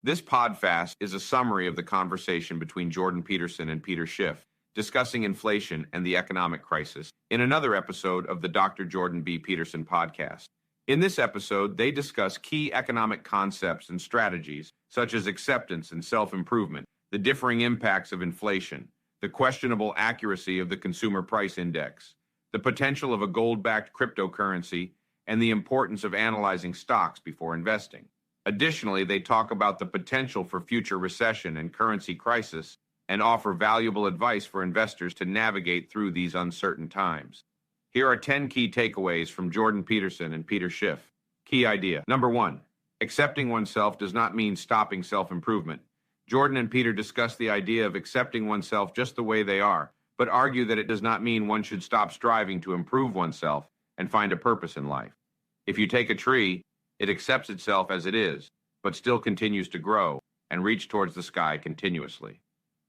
This podcast is a summary of the conversation between Jordan Peterson and Peter Schiff, discussing inflation and the economic crisis, in another episode of the Dr. Jordan B. Peterson Podcast. In this episode, they discuss key economic concepts and strategies, such as acceptance and self-improvement, the differing impacts of inflation, the questionable accuracy of the consumer price index, the potential of a gold-backed cryptocurrency, and the importance of analyzing stocks before investing. Additionally, they talk about the potential for future recession and currency crisis and offer valuable advice for investors to navigate through these uncertain times. Here are 10 key takeaways from Jordan Peterson and Peter Schiff. Key idea. Number 1, accepting oneself does not mean stopping self-improvement. Jordan and Peter discuss the idea of accepting oneself just the way they are, but argue that it does not mean one should stop striving to improve oneself and find a purpose in life. If you take a tree, it accepts itself as it is, but still continues to grow and reach towards the sky continuously.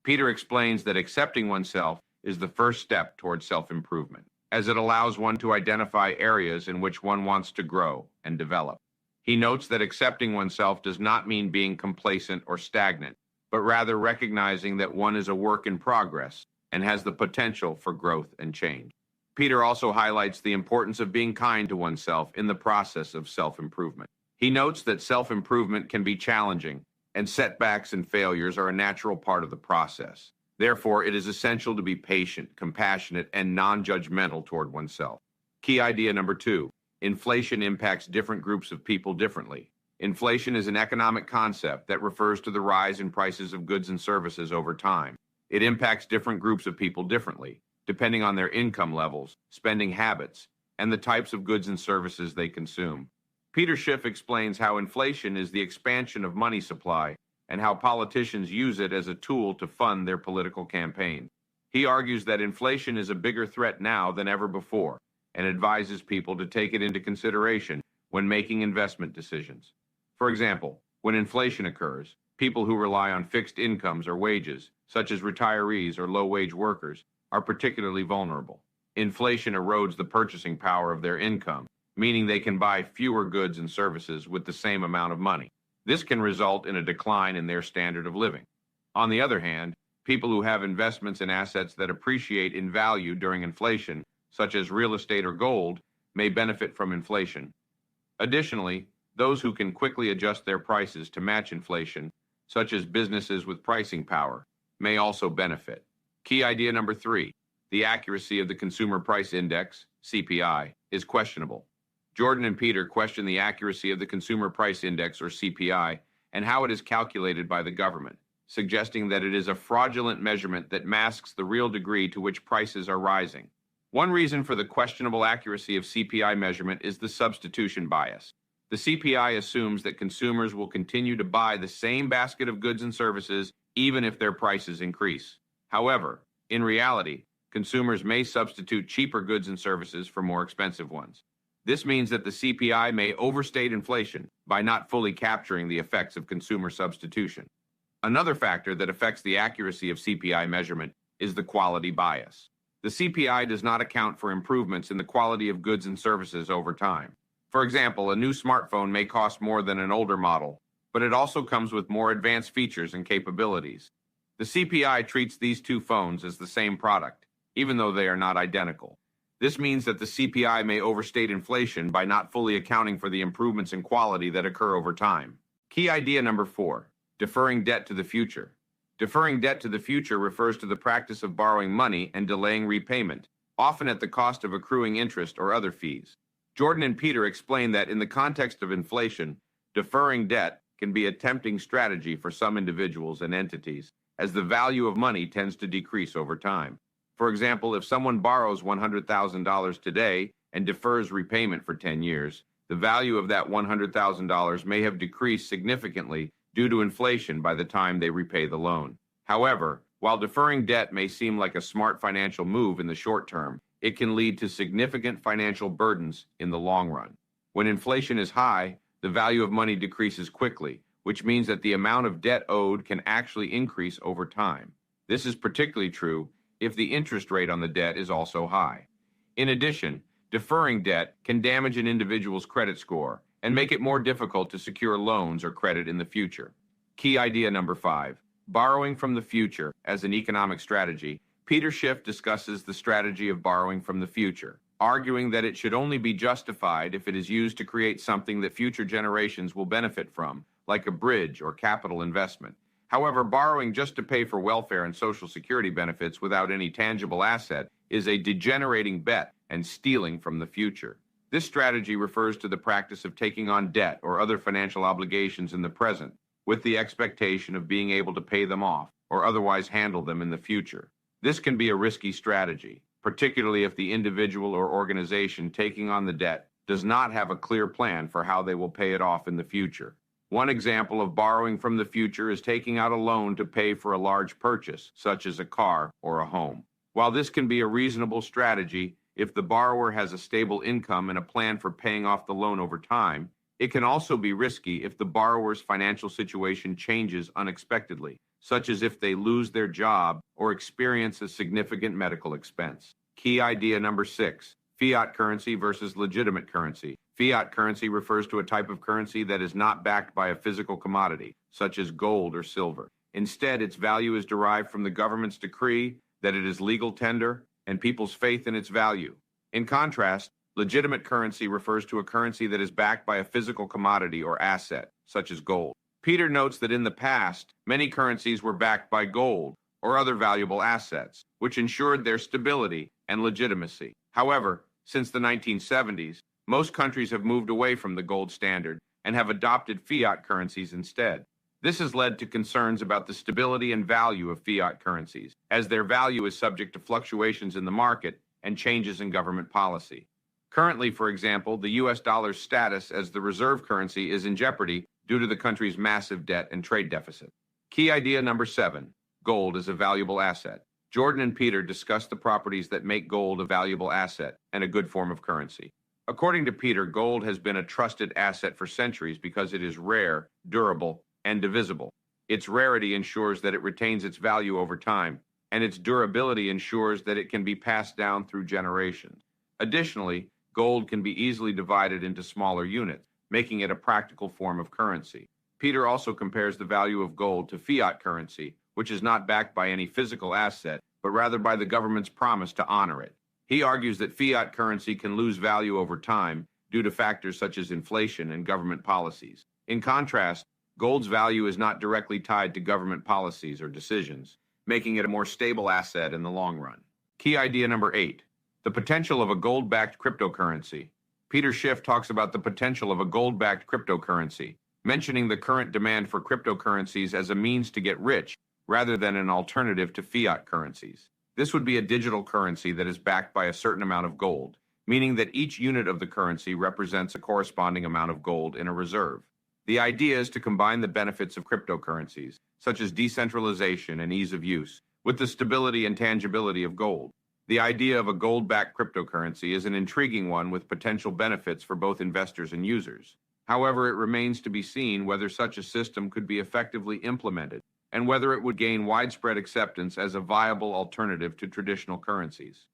Peter explains that accepting oneself is the first step towards self-improvement, as it allows one to identify areas in which one wants to grow and develop. He notes that accepting oneself does not mean being complacent or stagnant, but rather recognizing that one is a work in progress and has the potential for growth and change. Peter also highlights the importance of being kind to oneself in the process of self-improvement. He notes that self-improvement can be challenging, and setbacks and failures are a natural part of the process. Therefore, it is essential to be patient, compassionate, and non-judgmental toward oneself. Key idea number 2, inflation impacts different groups of people differently. Inflation is an economic concept that refers to the rise in prices of goods and services over time. It impacts different groups of people differently, depending on their income levels, spending habits, and the types of goods and services they consume. Peter Schiff explains how inflation is the expansion of money supply and how politicians use it as a tool to fund their political campaign. He argues that inflation is a bigger threat now than ever before and advises people to take it into consideration when making investment decisions. For example, when inflation occurs, people who rely on fixed incomes or wages, such as retirees or low-wage workers, are particularly vulnerable. Inflation erodes the purchasing power of their income, meaning they can buy fewer goods and services with the same amount of money. This can result in a decline in their standard of living. On the other hand, people who have investments in assets that appreciate in value during inflation, such as real estate or gold, may benefit from inflation. Additionally, those who can quickly adjust their prices to match inflation, such as businesses with pricing power, may also benefit. Key idea number 3, the accuracy of the Consumer Price Index, CPI, is questionable. Jordan and Peter question the accuracy of the Consumer Price Index, or CPI, and how it is calculated by the government, suggesting that it is a fraudulent measurement that masks the real degree to which prices are rising. One reason for the questionable accuracy of CPI measurement is the substitution bias. The CPI assumes that consumers will continue to buy the same basket of goods and services even if their prices increase. However, in reality, consumers may substitute cheaper goods and services for more expensive ones. This means that the CPI may overstate inflation by not fully capturing the effects of consumer substitution. Another factor that affects the accuracy of CPI measurement is the quality bias. The CPI does not account for improvements in the quality of goods and services over time. For example, a new smartphone may cost more than an older model, but it also comes with more advanced features and capabilities. The CPI treats these two phones as the same product, even though they are not identical. This means that the CPI may overstate inflation by not fully accounting for the improvements in quality that occur over time. Key idea number 4, deferring debt to the future. Deferring debt to the future refers to the practice of borrowing money and delaying repayment, often at the cost of accruing interest or other fees. Jordan and Peter explain that in the context of inflation, deferring debt can be a tempting strategy for some individuals and entities, as the value of money tends to decrease over time. For example, if someone borrows $100,000 today and defers repayment for 10 years, the value of that $100,000 may have decreased significantly due to inflation by the time they repay the loan. However, while deferring debt may seem like a smart financial move in the short term, it can lead to significant financial burdens in the long run. When inflation is high, the value of money decreases quickly, which means that the amount of debt owed can actually increase over time. This is particularly true if the interest rate on the debt is also high. In addition, deferring debt can damage an individual's credit score and make it more difficult to secure loans or credit in the future. Key idea number 5, borrowing from the future as an economic strategy. Peter Schiff discusses the strategy of borrowing from the future, arguing that it should only be justified if it is used to create something that future generations will benefit from, like a bridge or capital investment. However, borrowing just to pay for welfare and social security benefits without any tangible asset is a degenerating bet and stealing from the future. This strategy refers to the practice of taking on debt or other financial obligations in the present, with the expectation of being able to pay them off or otherwise handle them in the future. This can be a risky strategy, particularly if the individual or organization taking on the debt does not have a clear plan for how they will pay it off in the future. One example of borrowing from the future is taking out a loan to pay for a large purchase, such as a car or a home. While this can be a reasonable strategy if the borrower has a stable income and a plan for paying off the loan over time, it can also be risky if the borrower's financial situation changes unexpectedly, such as if they lose their job or experience a significant medical expense. Key idea number 6, fiat currency versus legitimate currency. Fiat currency refers to a type of currency that is not backed by a physical commodity, such as gold or silver. Instead, its value is derived from the government's decree that it is legal tender and people's faith in its value. In contrast, legitimate currency refers to a currency that is backed by a physical commodity or asset, such as gold. Peter notes that in the past, many currencies were backed by gold or other valuable assets, which ensured their stability and legitimacy. However, since the 1970s, most countries have moved away from the gold standard and have adopted fiat currencies instead. This has led to concerns about the stability and value of fiat currencies, as their value is subject to fluctuations in the market and changes in government policy. Currently, for example, the US dollar's status as the reserve currency is in jeopardy due to the country's massive debt and trade deficit. Key idea number 7, gold is a valuable asset. Jordan and Peter discuss the properties that make gold a valuable asset and a good form of currency. According to Peter, gold has been a trusted asset for centuries because it is rare, durable, and divisible. Its rarity ensures that it retains its value over time, and its durability ensures that it can be passed down through generations. Additionally, gold can be easily divided into smaller units, making it a practical form of currency. Peter also compares the value of gold to fiat currency, which is not backed by any physical asset, but rather by the government's promise to honor it. He argues that fiat currency can lose value over time due to factors such as inflation and government policies. In contrast, gold's value is not directly tied to government policies or decisions, making it a more stable asset in the long run. Key idea number 8, the potential of a gold-backed cryptocurrency. Peter Schiff talks about the potential of a gold-backed cryptocurrency, mentioning the current demand for cryptocurrencies as a means to get rich rather than an alternative to fiat currencies. This would be a digital currency that is backed by a certain amount of gold, meaning that each unit of the currency represents a corresponding amount of gold in a reserve. The idea is to combine the benefits of cryptocurrencies, such as decentralization and ease of use, with the stability and tangibility of gold. The idea of a gold-backed cryptocurrency is an intriguing one with potential benefits for both investors and users. However, it remains to be seen whether such a system could be effectively implemented, and whether it would gain widespread acceptance as a viable alternative to traditional currencies.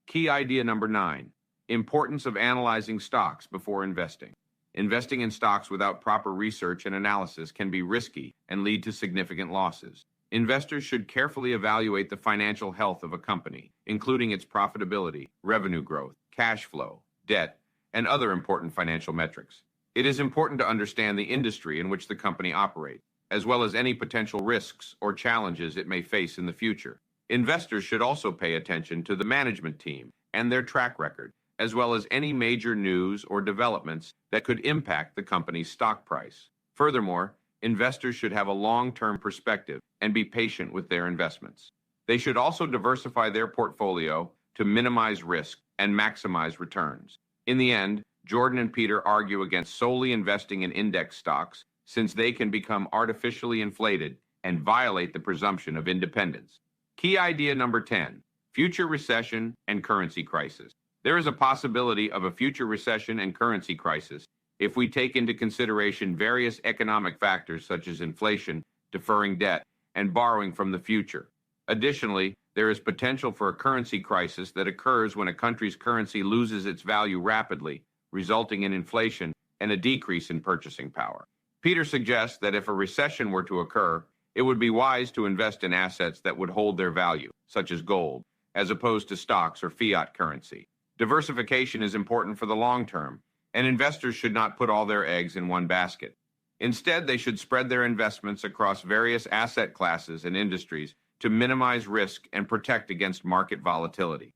Key idea number 9, importance of analyzing stocks before investing. Investing in stocks without proper research and analysis can be risky and lead to significant losses. Investors should carefully evaluate the financial health of a company, including its profitability, revenue growth, cash flow, debt, and other important financial metrics. It is important to understand the industry in which the company operates, as well as any potential risks or challenges it may face in the future. Investors should also pay attention to the management team and their track record, as well as any major news or developments that could impact the company's stock price. Furthermore, investors should have a long-term perspective and be patient with their investments. They should also diversify their portfolio to minimize risk and maximize returns. In the end, Jordan and Peter argue against solely investing in index stocks, since they can become artificially inflated and violate the presumption of independence. Key idea number 10, future recession and currency crisis. There is a possibility of a future recession and currency crisis if we take into consideration various economic factors such as inflation, deferring debt, and borrowing from the future. Additionally, there is potential for a currency crisis that occurs when a country's currency loses its value rapidly, resulting in inflation and a decrease in purchasing power. Peter suggests that if a recession were to occur, it would be wise to invest in assets that would hold their value, such as gold, as opposed to stocks or fiat currency. Diversification is important for the long term, and investors should not put all their eggs in one basket. Instead, they should spread their investments across various asset classes and industries to minimize risk and protect against market volatility.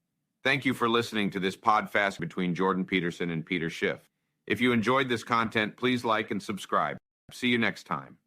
Thank you for listening to this podcast between Jordan Peterson and Peter Schiff. If you enjoyed this content, please like and subscribe. See you next time.